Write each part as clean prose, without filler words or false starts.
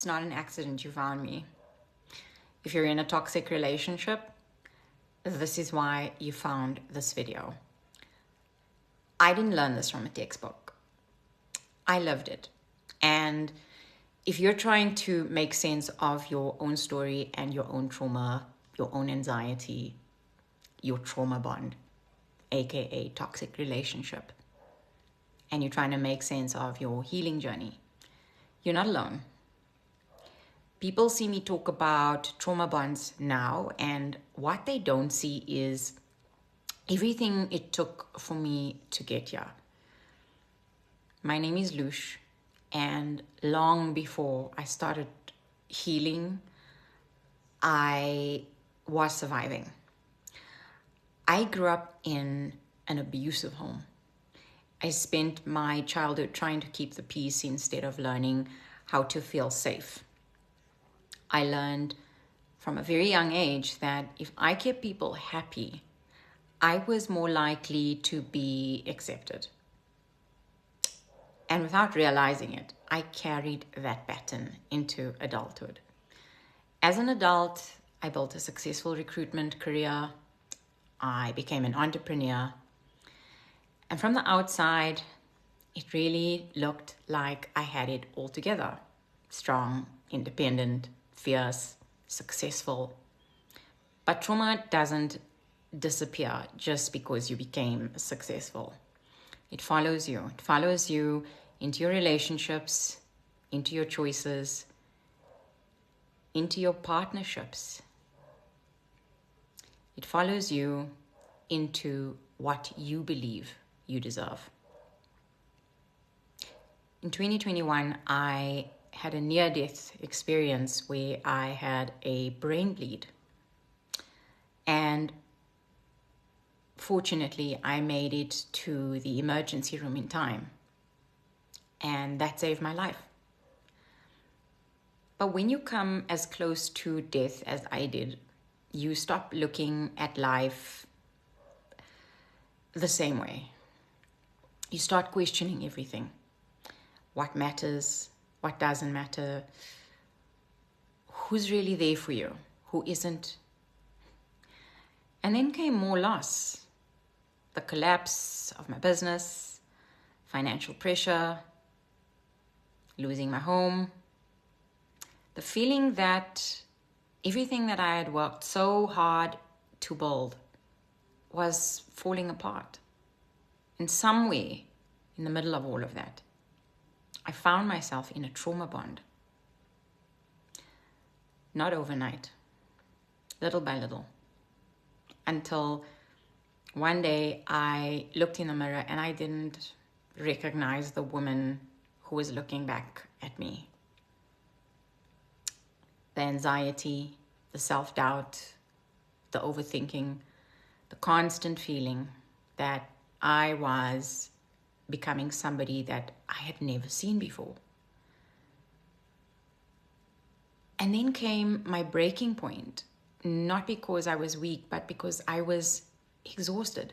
It's not an accident you found me. If you're in a toxic relationship, this is why you found this video. I didn't learn this from a textbook. I lived it. And if you're trying to make sense of your own story and your own trauma, your own anxiety, your trauma bond, aka toxic relationship, and you're trying to make sense of your healing journey, you're not alone. People see me talk about trauma bonds now, and what they don't see is everything it took for me to get here. My name is Lush, and long before I started healing, I was surviving. I grew up in an abusive home. I spent my childhood trying to keep the peace instead of learning how to feel safe. I learned from a very young age that if I kept people happy, I was more likely to be accepted. And without realizing it, I carried that pattern into adulthood. As an adult, I built a successful recruitment career. I became an entrepreneur. And from the outside, it really looked like I had it all together. Strong, independent, fierce, successful. But trauma doesn't disappear just because you became successful. It follows you. It follows you into your relationships, into your choices, into your partnerships. It follows you into what you believe you deserve. In 2021, I had a near-death experience where I had a brain bleed. And fortunately, I made it to the emergency room in time. And that saved my life. But when you come as close to death as I did, you stop looking at life the same way. You start questioning everything. What matters? What doesn't matter? Who's really there for you? Who isn't? And then came more loss. The collapse of my business, financial pressure, losing my home. The feeling that everything that I had worked so hard to build was falling apart. And somewhere in the middle of all of that, I found myself in a trauma bond. Not overnight, little by little, until one day I looked in the mirror and I didn't recognize the woman who was looking back at me. The anxiety, the self-doubt, the overthinking, the constant feeling that I was becoming somebody that I had never seen before. And then came my breaking point, not because I was weak, but because I was exhausted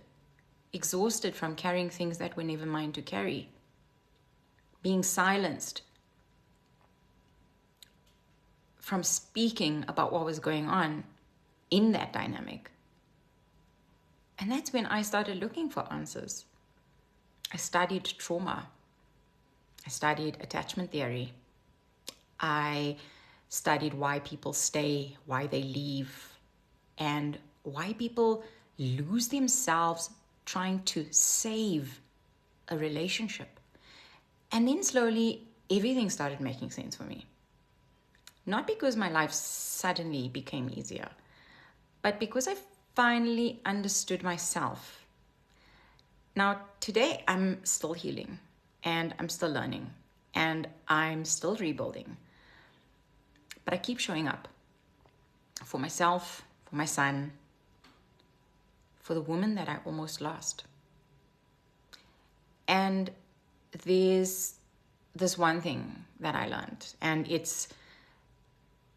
from carrying things that were never mine to carry, being silenced from speaking about what was going on in that dynamic. And that's when I started looking for answers. I studied trauma. I studied attachment theory. I studied why people stay, why they leave, and why people lose themselves trying to save a relationship. And then slowly, everything started making sense for me. Not because my life suddenly became easier, but because I finally understood myself. Now, today I'm still healing and I'm still learning and I'm still rebuilding. But I keep showing up for myself, for my son, for the woman that I almost lost. And there's this one thing that I learned, and it's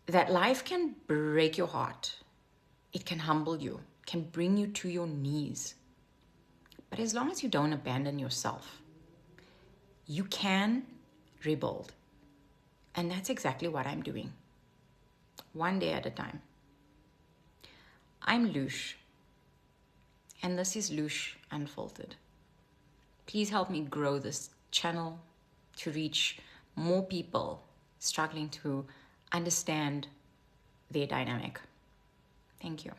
that life can break your heart. It can humble you, can bring you to your knees. But as long as you don't abandon yourself, you can rebuild. And that's exactly what I'm doing, one day at a time. I'm Lush, and this is Lush Unfiltered. Please help me grow this channel to reach more people struggling to understand their dynamic. Thank you.